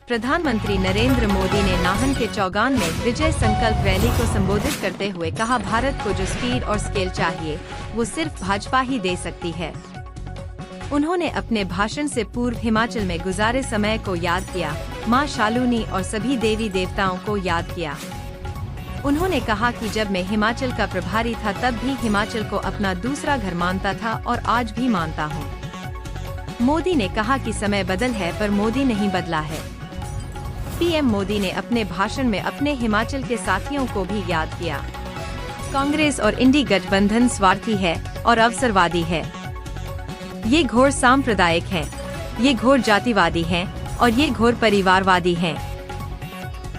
प्रधानमंत्री नरेंद्र मोदी ने नाहन के चौगान में विजय संकल्प रैली को संबोधित करते हुए कहा, भारत को जो स्पीड और स्केल चाहिए वो सिर्फ भाजपा ही दे सकती है। उन्होंने अपने भाषण से पूर्व हिमाचल में गुजारे समय को याद किया, मां शालूनी और सभी देवी देवताओं को याद किया। उन्होंने कहा कि जब मैं हिमाचल का प्रभारी था तब भी हिमाचल को अपना दूसरा घर मानता था और आज भी मानता हूँ। मोदी ने कहा कि समय बदल है पर मोदी नहीं बदला है। पीएम मोदी ने अपने भाषण में अपने हिमाचल के साथियों को भी याद किया। कांग्रेस और इंडी गठबंधन स्वार्थी है और अवसरवादी है। ये घोर सांप्रदायिक हैं, ये घोर जातिवादी हैं और ये घोर परिवारवादी हैं।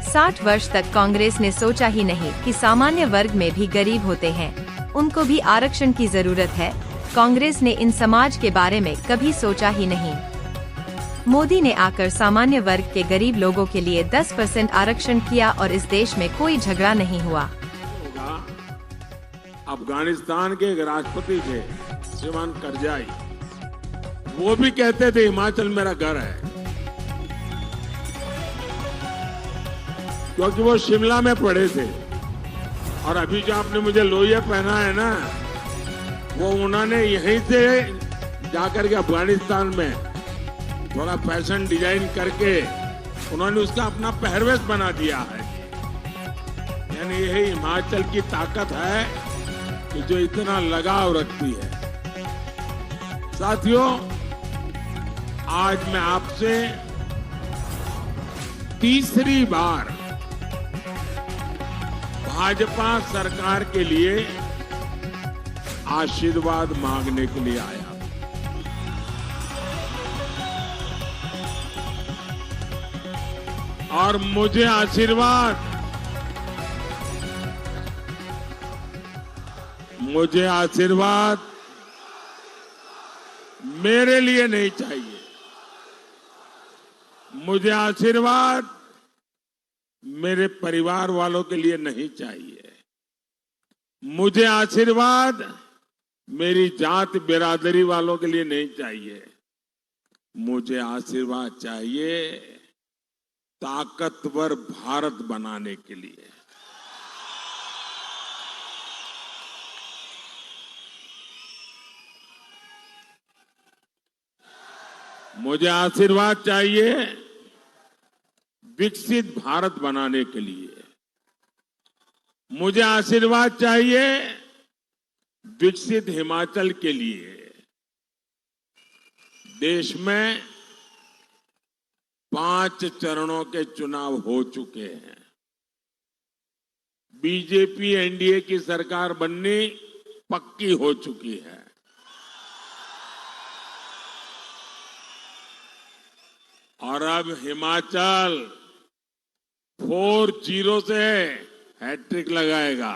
60 वर्ष तक कांग्रेस ने सोचा ही नहीं कि सामान्य वर्ग में भी गरीब होते हैं, उनको भी आरक्षण की जरूरत है। कांग्रेस ने इन समाज के बारे में कभी सोचा ही नहीं। मोदी ने आकर सामान्य वर्ग के गरीब लोगों के लिए 10% आरक्षण किया और इस देश में कोई झगड़ा नहीं हुआ। अफगानिस्तान के एक राष्ट्रपति थे श्रीमान करजाई, वो भी कहते थे हिमाचल मेरा घर है, क्योंकि वो शिमला में पढ़े थे। और अभी जो आपने मुझे लोहिया पहना है ना, वो उन्होंने यहीं से जाकर के अफगानिस्तान में थोड़ा फैशन डिजाइन करके उन्होंने उसका अपना पहरवेश बना दिया है। यानी यही हिमाचल की ताकत है कि जो इतना लगाव रखती है। साथियों, आज मैं आपसे तीसरी बार भाजपा सरकार के लिए आशीर्वाद मांगने के लिए आया। और मुझे आशीर्वाद मेरे लिए नहीं चाहिए। मुझे आशीर्वाद मेरे परिवार वालों के लिए नहीं चाहिए। मुझे आशीर्वाद मेरी जात बिरादरी वालों के लिए नहीं चाहिए। मुझे आशीर्वाद चाहिए ताकतवर भारत बनाने के लिए। मुझे आशीर्वाद चाहिए विकसित भारत बनाने के लिए। मुझे आशीर्वाद चाहिए विकसित हिमाचल के लिए। देश में 5 चरणों के चुनाव हो चुके हैं। बीजेपी एनडीए की सरकार बननी पक्की हो चुकी है। और अब हिमाचल 4-0 से हैट्रिक लगाएगा।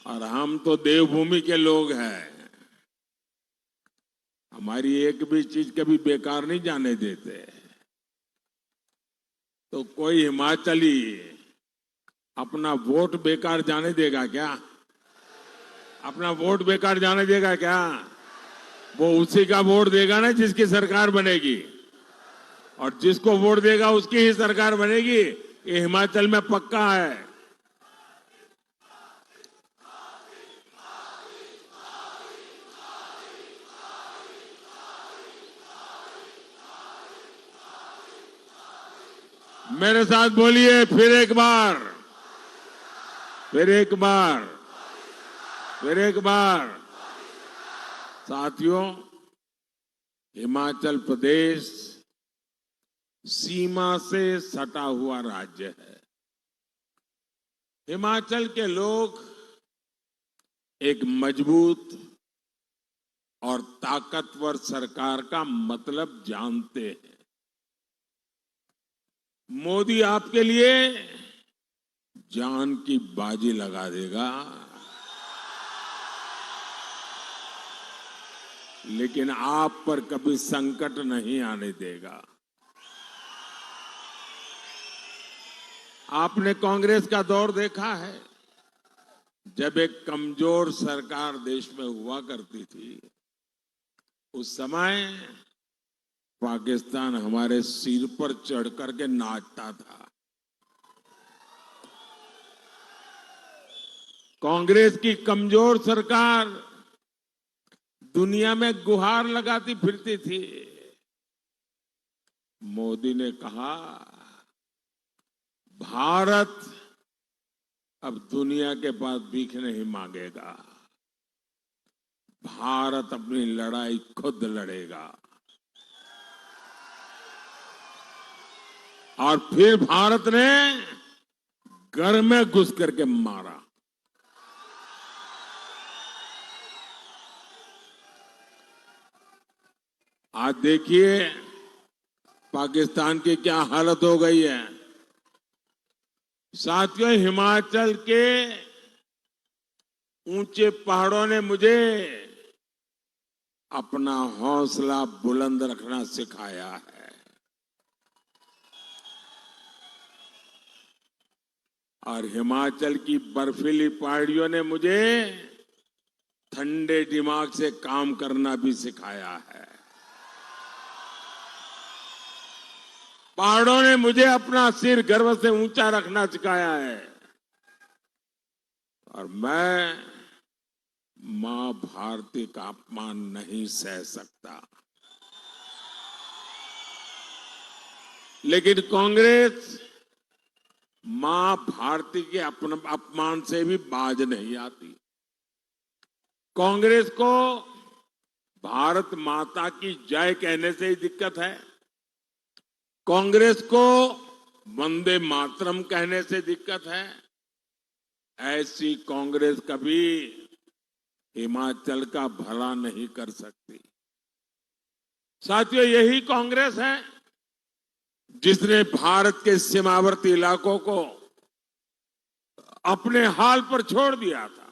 और हम तो देवभूमि के लोग हैं, हमारी एक भी चीज कभी बेकार नहीं जाने देते। तो कोई हिमाचली अपना वोट बेकार जाने देगा क्या? अपना वोट बेकार जाने देगा क्या? वो उसी का वोट देगा ना जिसकी सरकार बनेगी, और जिसको वोट देगा उसकी ही सरकार बनेगी। ये हिमाचल में पक्का है। मेरे साथ बोलिए, फिर एक बार, फिर एक बार, फिर एक बार। साथियों, हिमाचल प्रदेश सीमा से सटा हुआ राज्य है। हिमाचल के लोग एक मजबूत और ताकतवर सरकार का मतलब जानते हैं। मोदी आपके लिए जान की बाजी लगा देगा, लेकिन आप पर कभी संकट नहीं आने देगा। आपने कांग्रेस का दौर देखा है, जब एक कमजोर सरकार देश में हुआ करती थी। उस समय पाकिस्तान हमारे सिर पर चढ़ करके नाचता था। कांग्रेस की कमजोर सरकार दुनिया में गुहार लगाती फिरती थी। मोदी ने कहा, भारत अब दुनिया के पास भीख नहीं मांगेगा, भारत अपनी लड़ाई खुद लड़ेगा। और फिर भारत ने घर में घुस करके मारा। आज देखिए पाकिस्तान की क्या हालत हो गई है। साथियों, हिमाचल के ऊंचे पहाड़ों ने मुझे अपना हौसला बुलंद रखना सिखाया है। और हिमाचल की बर्फीली पहाड़ियों ने मुझे ठंडे दिमाग से काम करना भी सिखाया है। पहाड़ों ने मुझे अपना सिर गर्व से ऊंचा रखना सिखाया है। और मैं मां भारती का अपमान नहीं सह सकता। लेकिन कांग्रेस मां भारती के अपमान से भी बाज नहीं आती। कांग्रेस को भारत माता की जय कहने से ही दिक्कत है। कांग्रेस को वंदे मातरम कहने से दिक्कत है। ऐसी कांग्रेस कभी हिमाचल का भला नहीं कर सकती। साथियों, यही कांग्रेस है जिसने भारत के सीमावर्ती इलाकों को अपने हाल पर छोड़ दिया था।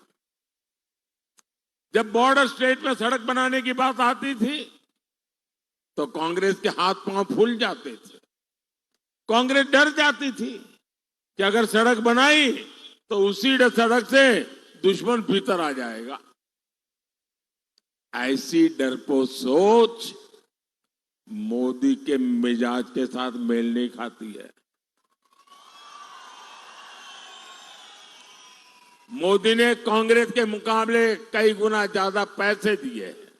जब बॉर्डर स्टेट में सड़क बनाने की बात आती थी तो कांग्रेस के हाथ पांव फूल जाते थे। कांग्रेस डर जाती थी कि अगर सड़क बनाई तो उसी सड़क से दुश्मन भीतर आ जाएगा। ऐसी डरपोक सोच मोदी के मिजाज के साथ मेल नहीं खाती है। मोदी ने कांग्रेस के मुकाबले कई गुना ज्यादा पैसे दिए हैं।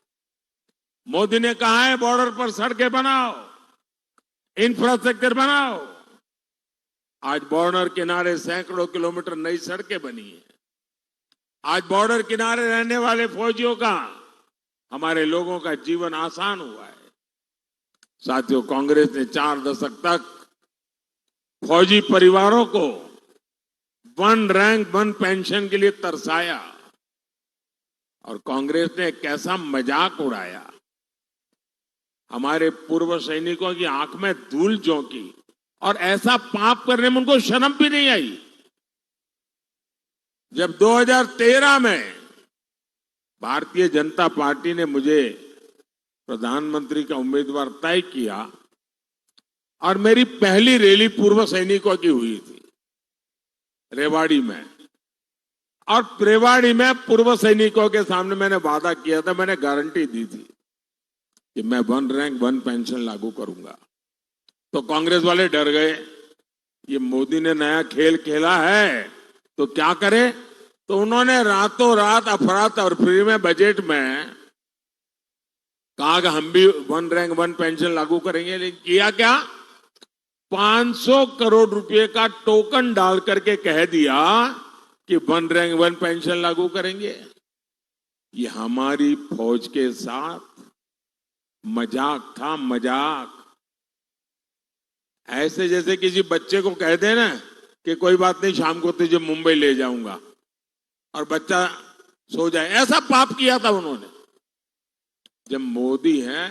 मोदी ने कहा है बॉर्डर पर सड़कें बनाओ, इंफ्रास्ट्रक्चर बनाओ। आज बॉर्डर किनारे सैकड़ों किलोमीटर नई सड़कें बनी है। आज बॉर्डर किनारे रहने वाले फौजियों का, हमारे लोगों का जीवन आसान हुआ है। साथियों, कांग्रेस ने 4 दशक तक फौजी परिवारों को 1 रैंक 1 पेंशन के लिए तरसाया और कांग्रेस ने कैसा मजाक उड़ाया। हमारे पूर्व सैनिकों की आंख में धूल झोंकी और ऐसा पाप करने में उनको शर्म भी नहीं आई। जब 2013 में भारतीय जनता पार्टी ने मुझे प्रधानमंत्री का उम्मीदवार तय किया और मेरी पहली रैली पूर्व सैनिकों की हुई थी रेवाड़ी में। और रेवाड़ी में पूर्व सैनिकों के सामने मैंने वादा किया था, मैंने गारंटी दी थी कि मैं 1 रैंक 1 पेंशन लागू करूंगा। तो कांग्रेस वाले डर गए, ये मोदी ने नया खेल खेला है तो क्या करे। तो उन्होंने रातों रात अफरा-तफरी में बजट में कहा कि हम भी 1 रैंक 1 पेंशन लागू करेंगे। लेकिन किया क्या, 500 करोड़ रुपए का टोकन डाल करके कह दिया कि 1 रैंक 1 पेंशन लागू करेंगे। ये हमारी फौज के साथ मजाक था, मजाक। ऐसे जैसे किसी बच्चे को कह दे ना कि कोई बात नहीं, शाम को तुझे मुंबई ले जाऊंगा और बच्चा सो जाए, ऐसा पाप किया था उन्होंने। जब मोदी है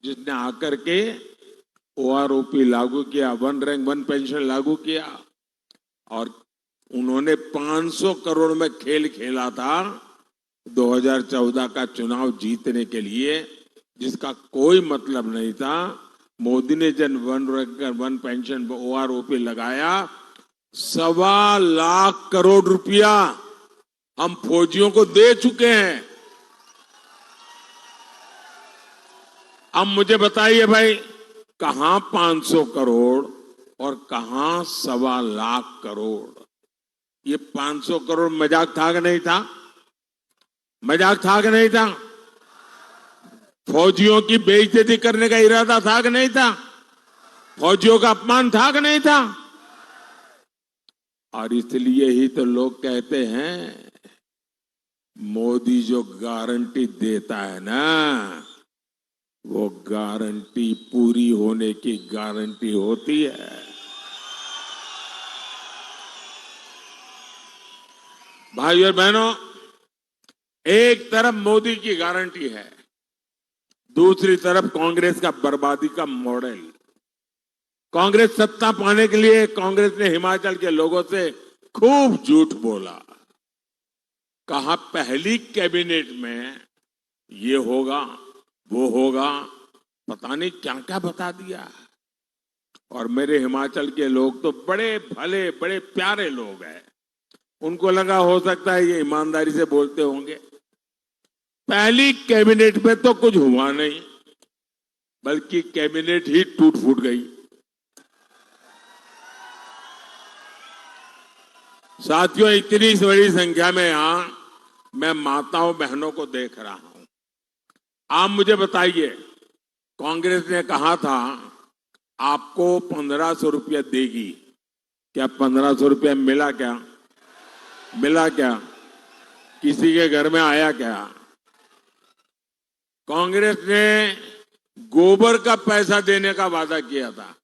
जिसने आकर के ओआरओपी लागू किया, 1 रैंक 1 पेंशन लागू किया और उन्होंने 500 करोड़ में खेल खेला था 2014 का चुनाव जीतने के लिए, जिसका कोई मतलब नहीं था। मोदी ने जब 1 रैंक 1 पेंशन ओआरओपी लगाया, 1.25 लाख करोड़ रुपया हम फौजियों को दे चुके हैं। अब मुझे बताइए भाई, कहां 500 करोड़ और कहां 1.25 करोड़? ये 500 करोड़ मजाक था कि नहीं था? मजाक था कि नहीं था? फौजियों की बेइज्जती करने का इरादा था कि नहीं था? फौजियों का अपमान था कि नहीं था? और इसलिए ही तो लोग कहते हैं मोदी जो गारंटी देता है ना, वो गारंटी पूरी होने की गारंटी होती है। भाइयों और बहनों, एक तरफ मोदी की गारंटी है, दूसरी तरफ कांग्रेस का बर्बादी का मॉडल। कांग्रेस सत्ता पाने के लिए कांग्रेस ने हिमाचल के लोगों से खूब झूठ बोला। कहा पहली कैबिनेट में ये होगा, वो होगा, पता नहीं क्या क्या बता दिया। और मेरे हिमाचल के लोग तो बड़े भले, बड़े प्यारे लोग हैं। उनको लगा हो सकता है ये ईमानदारी से बोलते होंगे। पहली कैबिनेट में तो कुछ हुआ नहीं, बल्कि कैबिनेट ही टूट फूट गई। साथियों, इतनी बड़ी संख्या में यहां मैं माताओं बहनों को देख रहा हूं। आप मुझे बताइए, कांग्रेस ने कहा था आपको 1500 रुपया देगी, क्या 1500 रुपया मिला? क्या मिला? क्या किसी के घर में आया? क्या कांग्रेस ने गोबर का पैसा देने का वादा किया था,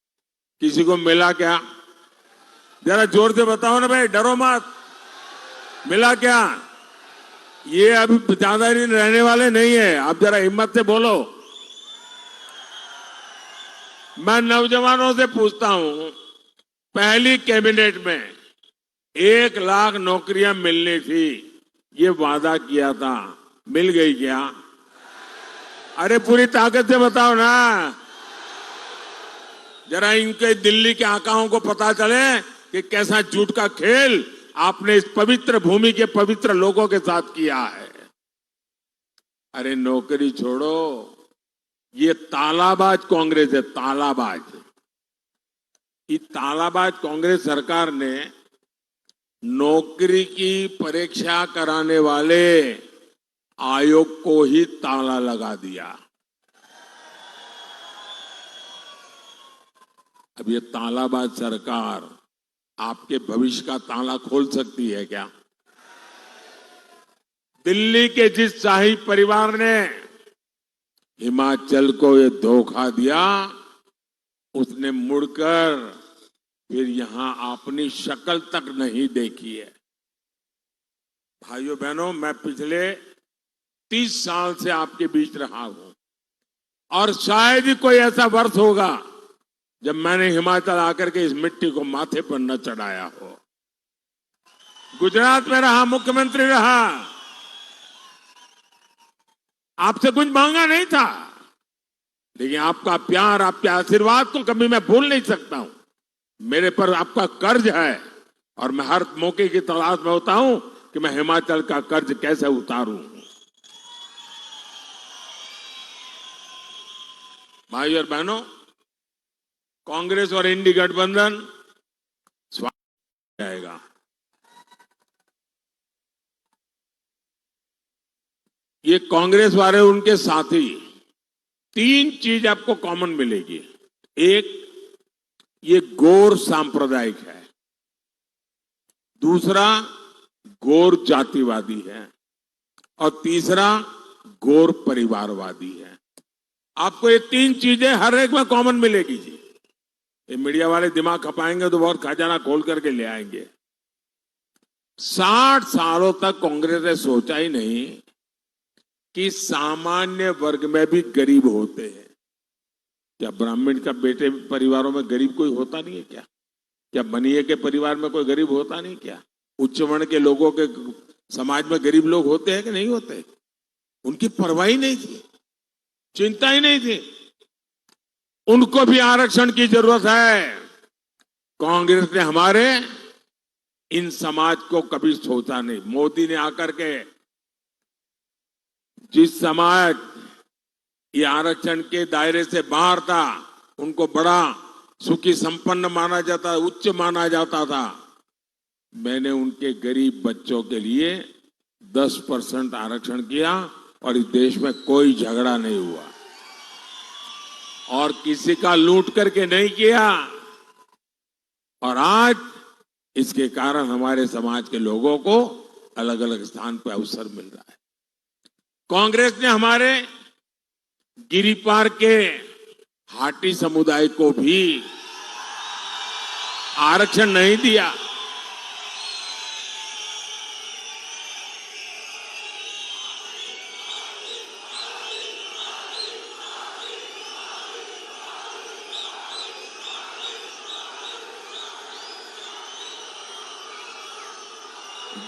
किसी को मिला? क्या जरा जोर से बताओ ना भाई, डरो मत। मिला क्या? ये अभी ज्यादा दिन रहने वाले नहीं है, आप जरा हिम्मत से बोलो। मैं नौजवानों से पूछता हूं, पहली कैबिनेट में 1 लाख नौकरियां मिलनी थी, ये वादा किया था, मिल गई क्या? अरे पूरी ताकत से बताओ ना, जरा इनके दिल्ली के आकाओं को पता चले कि कैसा झूठ का खेल आपने इस पवित्र भूमि के पवित्र लोगों के साथ किया है। अरे नौकरी छोड़ो, ये तालाबाज कांग्रेस है, तालाबाज। ये तालाबाज कांग्रेस सरकार ने नौकरी की परीक्षा कराने वाले आयोग को ही ताला लगा दिया। अब ये तालाबाज सरकार आपके भविष्य का ताला खोल सकती है क्या? दिल्ली के जिस शाही परिवार ने हिमाचल को ये धोखा दिया, उसने मुड़कर फिर यहां अपनी शक्ल तक नहीं देखी है। भाइयों बहनों, मैं पिछले 30 साल से आपके बीच रहा हूं और शायद ही कोई ऐसा वर्ष होगा जब मैंने हिमाचल आकर के इस मिट्टी को माथे पर न चढ़ाया हो। गुजरात में रहा, मुख्यमंत्री रहा, आपसे कुछ मांगा नहीं था, लेकिन आपका प्यार, आपके आशीर्वाद को कभी मैं भूल नहीं सकता हूं। मेरे पर आपका कर्ज है और मैं हर मौके की तलाश में होता हूं कि मैं हिमाचल का कर्ज कैसे उतारूं। भाई और बहनों, कांग्रेस और इंडी गठबंधन स्वागत जाएगा। ये कांग्रेस वाले, उनके साथी, 3 चीज आपको कॉमन मिलेगी। एक, ये गौर सांप्रदायिक है। दूसरा, गौर जातिवादी है। और तीसरा, गौर परिवारवादी है। आपको ये 3 चीजें हर एक में कॉमन मिलेगी जी। ये मीडिया वाले दिमाग खपाएंगे तो बहुत खजाना खोल करके ले आएंगे। 60 सालों तक कांग्रेस ने सोचा ही नहीं कि सामान्य वर्ग में भी गरीब होते हैं। क्या ब्राह्मण का बेटे परिवारों में गरीब कोई होता नहीं है क्या? क्या बनिए के परिवार में कोई गरीब होता नहीं क्या? उच्च वर्ण के लोगों के समाज में गरीब लोग होते हैं कि नहीं होते? उनकी परवाह ही नहीं थी, चिंता ही नहीं थी। उनको भी आरक्षण की जरूरत है। कांग्रेस ने हमारे इन समाज को कभी सोचा नहीं। मोदी ने आकर के जिस समाज ये आरक्षण के दायरे से बाहर था, उनको बड़ा सुखी संपन्न माना जाता, उच्च माना जाता था। मैंने उनके गरीब बच्चों के लिए 10% आरक्षण किया और इस देश में कोई झगड़ा नहीं हुआ और किसी का लूट करके नहीं किया। और आज इसके कारण हमारे समाज के लोगों को अलग अलग स्थान पर अवसर मिल रहा है। कांग्रेस ने हमारे गिरिपार के हाटी समुदाय को भी आरक्षण नहीं दिया।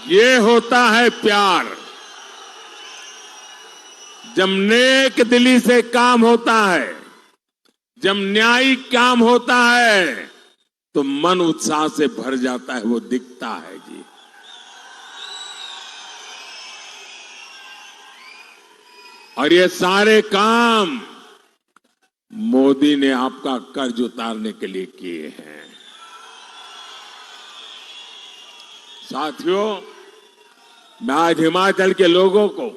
ये होता है प्यार, जब नेक दिली से काम होता है, जब न्यायिक काम होता है तो मन उत्साह से भर जाता है, वो दिखता है जी। और ये सारे काम मोदी ने आपका कर्ज उतारने के लिए किए हैं। साथियों, मैं आज हिमाचल के लोगों को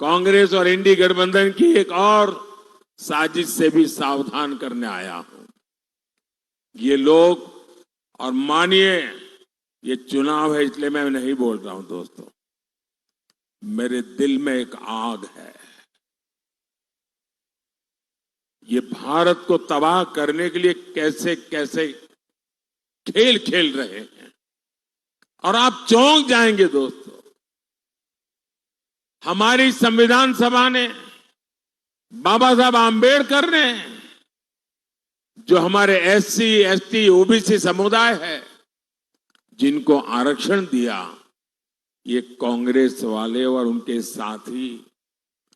कांग्रेस और इंडी गठबंधन की एक और साजिश से भी सावधान करने आया हूं। ये लोग, और मानिए ये चुनाव है इसलिए मैं नहीं बोल रहा हूं दोस्तों, मेरे दिल में एक आग है। ये भारत को तबाह करने के लिए कैसे कैसे खेल खेल रहे हैं और आप चौंक जाएंगे दोस्तों। हमारी संविधान सभा ने, बाबा साहब आंबेडकर ने, जो हमारे एससी, एसटी, ओबीसी समुदाय है जिनको आरक्षण दिया, ये कांग्रेस वाले और उनके साथी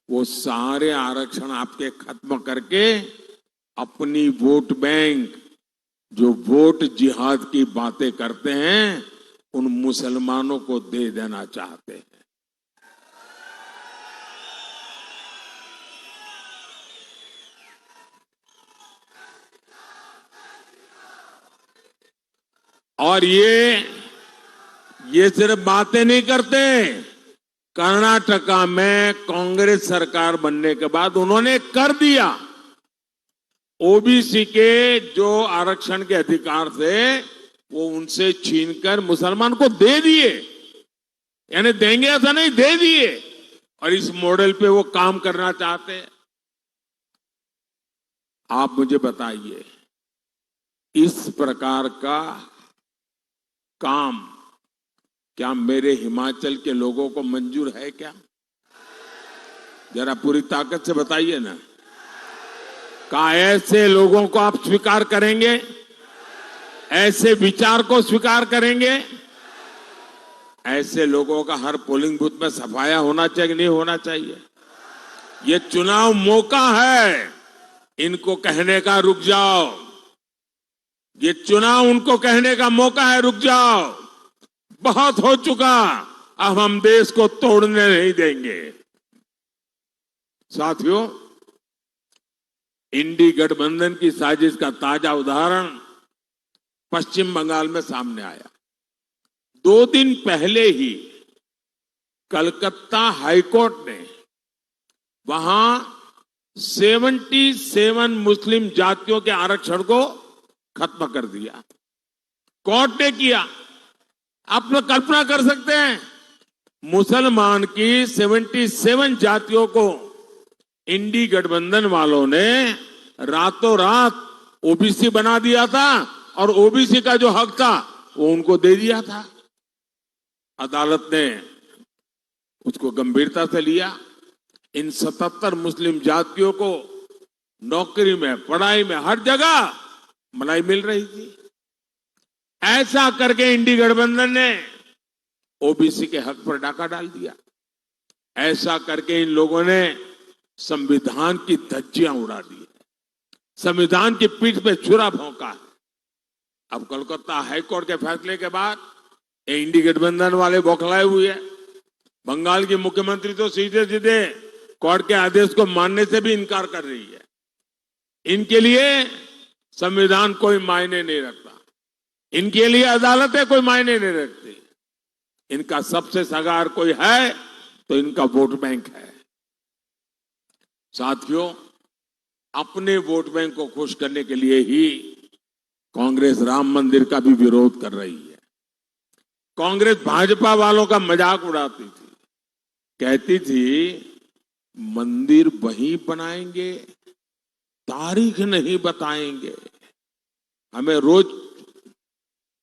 वो सारे आरक्षण आपके खत्म करके अपनी वोट बैंक, जो वोट जिहाद की बातें करते हैं, उन मुसलमानों को दे देना चाहते हैं। और ये सिर्फ बातें नहीं करते। कर्नाटका में कांग्रेस सरकार बनने के बाद उन्होंने कर दिया। ओबीसी के जो आरक्षण के अधिकार थे वो उनसे छीनकर मुसलमान को दे दिए, यानी देंगे ऐसा नहीं, दे दिए। और इस मॉडल पे वो काम करना चाहते हैं। आप मुझे बताइए, इस प्रकार का काम क्या मेरे हिमाचल के लोगों को मंजूर है क्या? जरा पूरी ताकत से बताइए ना। क्या ऐसे लोगों को आप स्वीकार करेंगे? ऐसे विचार को स्वीकार करेंगे? ऐसे लोगों का हर पोलिंग बूथ में सफाया होना चाहिए कि नहीं होना चाहिए? ये चुनाव मौका है इनको कहने का, रुक जाओ। ये चुनाव उनको कहने का मौका है, रुक जाओ, बहुत हो चुका, अब हम देश को तोड़ने नहीं देंगे। साथियों, इंडी गठबंधन की साजिश का ताजा उदाहरण पश्चिम बंगाल में सामने आया। 2 दिन पहले ही कलकत्ता हाईकोर्ट ने वहां 77 मुस्लिम जातियों के आरक्षण को खत्म कर दिया। कोर्ट ने किया। आप लोग कल्पना कर सकते हैं, मुसलमान की 77 जातियों को इंडी गठबंधन वालों ने रातों रात ओबीसी बना दिया था और ओबीसी का जो हक था वो उनको दे दिया था। अदालत ने उसको गंभीरता से लिया। इन 77 मुस्लिम जातियों को नौकरी में, पढ़ाई में, हर जगह मलाई मिल रही थी। ऐसा करके इंडी गठबंधन ने ओबीसी के हक पर डाका डाल दिया। ऐसा करके इन लोगों ने संविधान की धज्जियां उड़ा दी है, संविधान की पीठ पे छुरा भोंका है। अब कोलकाता हाईकोर्ट के फैसले के बाद इंडी गठबंधन वाले बौखलाए हुए हैं। बंगाल की मुख्यमंत्री तो सीधे सीधे कोर्ट के आदेश को मानने से भी इनकार कर रही है। इनके लिए संविधान कोई मायने नहीं रखता, इनके लिए अदालतें कोई मायने नहीं रखती। इनका सबसे सगार कोई है तो इनका वोट बैंक है। साथियों, अपने वोट बैंक को खुश करने के लिए ही कांग्रेस राम मंदिर का भी विरोध कर रही है। कांग्रेस भाजपा वालों का मजाक उड़ाती थी, कहती थी मंदिर वहीं बनाएंगे, तारीख नहीं बताएंगे। हमें रोज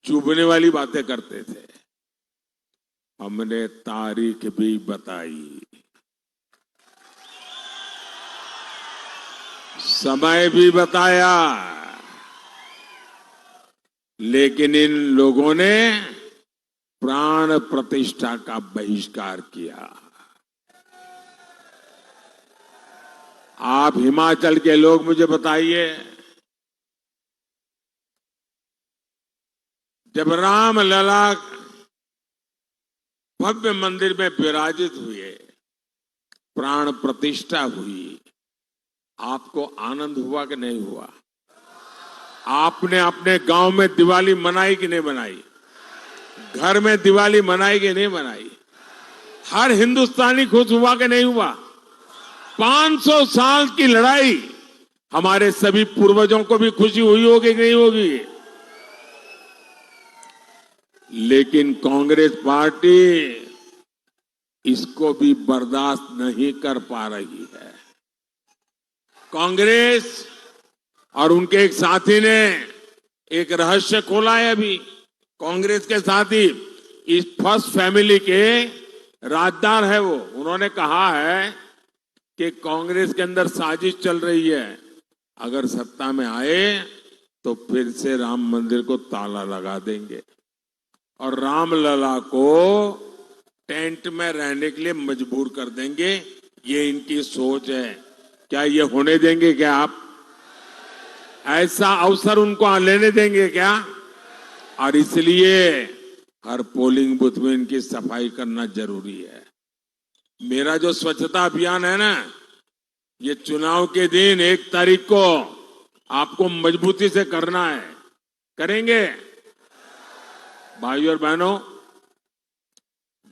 चुभने वाली बातें करते थे। हमने तारीख भी बताई, समय भी बताया, लेकिन इन लोगों ने प्राण प्रतिष्ठा का बहिष्कार किया। आप हिमाचल के लोग मुझे बताइए, जब राम लला भव्य मंदिर में विराजित हुए, प्राण प्रतिष्ठा हुई, आपको आनंद हुआ कि नहीं हुआ? आपने अपने गांव में दिवाली मनाई कि नहीं मनाई? घर में दिवाली मनाई कि नहीं मनाई? हर हिंदुस्तानी खुश हुआ कि नहीं हुआ? 500 साल की लड़ाई, हमारे सभी पूर्वजों को भी खुशी हुई होगी कि नहीं होगी? लेकिन कांग्रेस पार्टी इसको भी बर्दाश्त नहीं कर पा रही है। कांग्रेस और उनके एक साथी ने एक रहस्य खोला है। अभी कांग्रेस के साथी इस फर्स्ट फैमिली के राजदार है वो। उन्होंने कहा है कि कांग्रेस के अंदर साजिश चल रही है, अगर सत्ता में आए तो फिर से राम मंदिर को ताला लगा देंगे और रामलला को टेंट में रहने के लिए मजबूर कर देंगे। ये इनकी सोच है। क्या ये होने देंगे क्या आप? ऐसा अवसर उनको लेने देंगे क्या? और इसलिए हर पोलिंग बूथ में इनकी सफाई करना जरूरी है। मेरा जो स्वच्छता अभियान है ना, ये चुनाव के दिन 1 तारीख को आपको मजबूती से करना है। करेंगे? भाइयों और बहनों,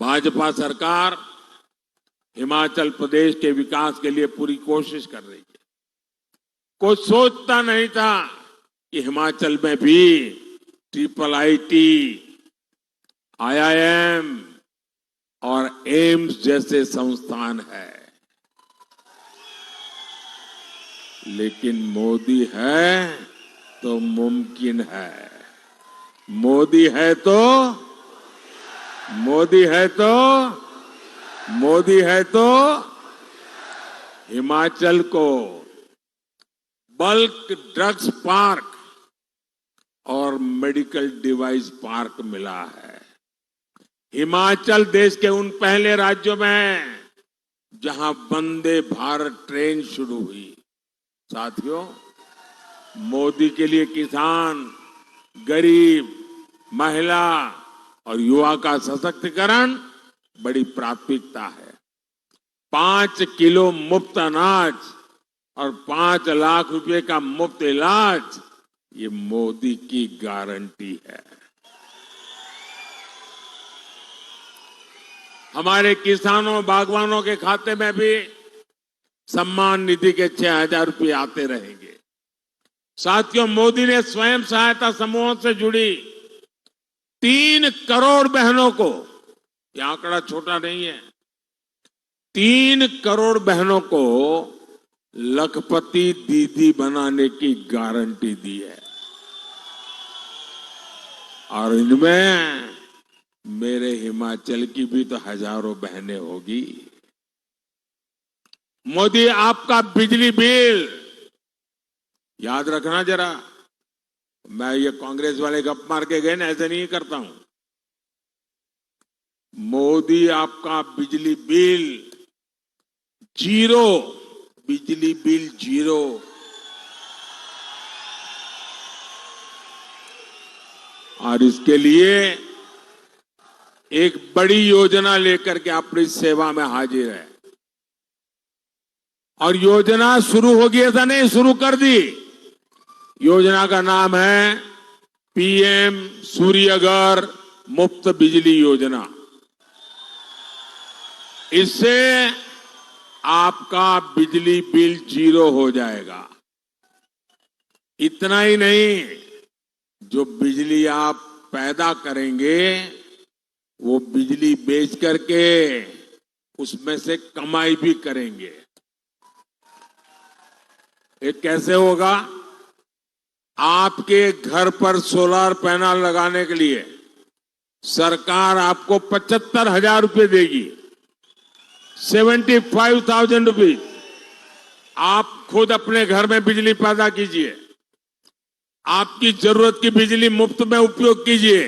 भाजपा सरकार हिमाचल प्रदेश के विकास के लिए पूरी कोशिश कर रही है। कोई सोचता नहीं था कि हिमाचल में भी IIIT, IIM और एम्स जैसे संस्थान है। लेकिन मोदी है तो मुमकिन है। मोदी है तो हिमाचल को बल्क ड्रग्स पार्क और मेडिकल डिवाइस पार्क मिला है। हिमाचल देश के उन पहले राज्यों में है जहां वंदे भारत ट्रेन शुरू हुई। साथियों, मोदी के लिए किसान, गरीब, महिला और युवा का सशक्तिकरण बड़ी प्राथमिकता है। 5 किलो मुफ्त अनाज और 5 लाख रुपए का मुफ्त इलाज, ये मोदी की गारंटी है। हमारे किसानों, बागवानों के खाते में भी सम्मान निधि के 6,000 रुपए आते रहेंगे। साथियों, मोदी ने स्वयं सहायता समूहों से जुड़ी 3 करोड़ बहनों को, यह आंकड़ा छोटा नहीं है, 3 करोड़ बहनों को लखपति दीदी बनाने की गारंटी दी है। और इनमें मेरे हिमाचल की भी तो हजारों बहनें होगी। मोदी, आपका बिजली बिल याद रखना जरा। मैं ये कांग्रेस वाले गप मार के गए ना, ऐसे नहीं करता हूं। मोदी, आपका बिजली बिल जीरो, बिजली बिल जीरो। और इसके लिए एक बड़ी योजना लेकर के अपनी सेवा में हाजिर है। और योजना शुरू होगी ऐसा नहीं, शुरू कर दी। योजना का नाम है पीएम सूर्यघर मुफ्त बिजली योजना। इससे आपका बिजली बिल 0 हो जाएगा। इतना ही नहीं, जो बिजली आप पैदा करेंगे वो बिजली बेच करके उसमें से कमाई भी करेंगे। ये कैसे होगा? आपके घर पर सोलर पैनल लगाने के लिए सरकार आपको 75,000 रुपए देगी, 75,000 रुपीज। आप खुद अपने घर में बिजली पैदा कीजिए, आपकी जरूरत की बिजली मुफ्त में उपयोग कीजिए,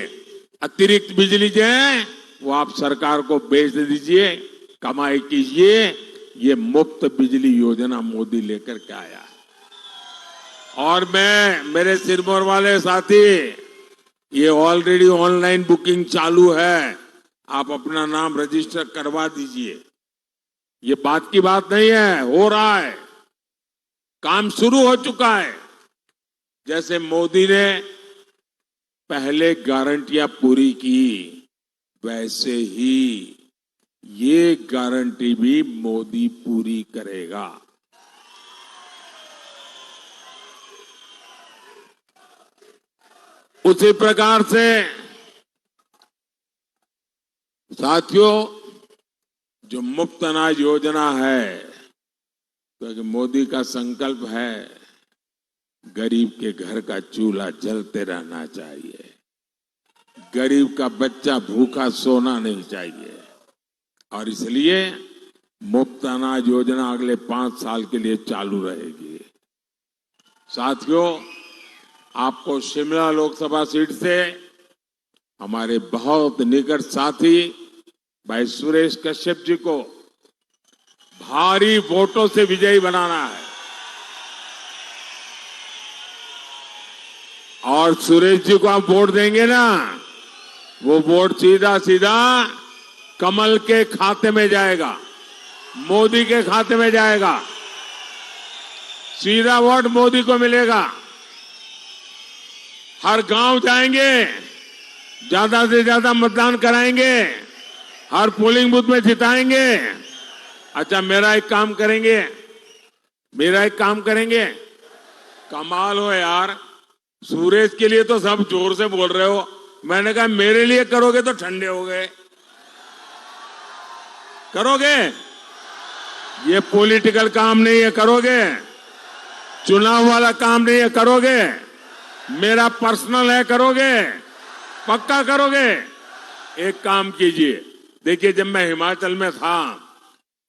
अतिरिक्त बिजली जो है वो आप सरकार को बेच दीजिए, कमाई कीजिए। ये मुफ्त बिजली योजना मोदी लेकर के आया है। और मैं, मेरे सिरमौर वाले साथी, ये ऑलरेडी ऑनलाइन बुकिंग चालू है, आप अपना नाम रजिस्टर करवा दीजिए। ये बात की बात नहीं है, हो रहा है, काम शुरू हो चुका है। जैसे मोदी ने पहले गारंटियां पूरी की, वैसे ही ये गारंटी भी मोदी पूरी करेगा। उसी प्रकार से साथियों, जो मुफ्त अनाज योजना है, तो मोदी का संकल्प है गरीब के घर का चूल्हा जलते रहना चाहिए, गरीब का बच्चा भूखा सोना नहीं चाहिए। और इसलिए मुफ्त अनाज योजना अगले 5 साल के लिए चालू रहेगी। साथियों, आपको शिमला लोकसभा सीट से हमारे बहुत निकट साथी भाई सुरेश कश्यप जी को भारी वोटों से विजयी बनाना है। और सुरेश जी को आप वोट देंगे ना, वो वोट सीधा सीधा कमल के खाते में जाएगा, मोदी के खाते में जाएगा। सीधा वोट मोदी को मिलेगा। हर गांव जाएंगे, ज्यादा से ज्यादा मतदान कराएंगे, हर पोलिंग बूथ में जिताएंगे। अच्छा, मेरा एक काम करेंगे, कमाल हो यार, सुरेश के लिए तो सब जोर से बोल रहे हो, मैंने कहा मेरे लिए करोगे तो ठंडे हो गए। करोगे? ये पॉलिटिकल काम नहीं है, करोगे? चुनाव वाला काम नहीं है, करोगे? मेरा पर्सनल है, करोगे? पक्का करोगे? एक काम कीजिए, देखिए जब मैं हिमाचल में था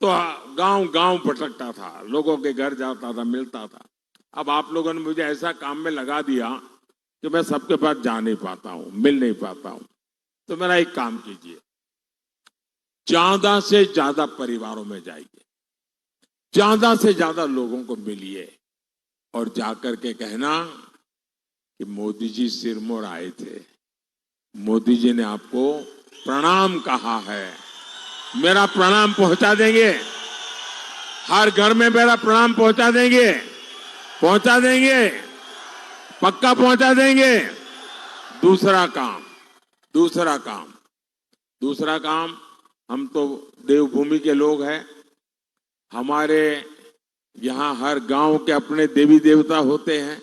तो गांव गांव भटकता था, लोगों के घर जाता था, मिलता था। अब आप लोगों ने मुझे ऐसा काम में लगा दिया कि मैं सबके पास जा नहीं पाता हूं, मिल नहीं पाता हूं। तो मेरा एक काम कीजिए, ज्यादा से ज्यादा परिवारों में जाइए, ज्यादा से ज्यादा लोगों को मिलिए और जाकर के कहना कि मोदी जी सिरमौर आए थे, मोदी जी ने आपको प्रणाम कहा है, मेरा प्रणाम पहुंचा देंगे। हर घर में मेरा प्रणाम पहुंचा देंगे, पक्का पहुंचा देंगे। दूसरा काम, हम तो देवभूमि के लोग हैं, हमारे यहाँ हर गांव के अपने देवी देवता होते हैं।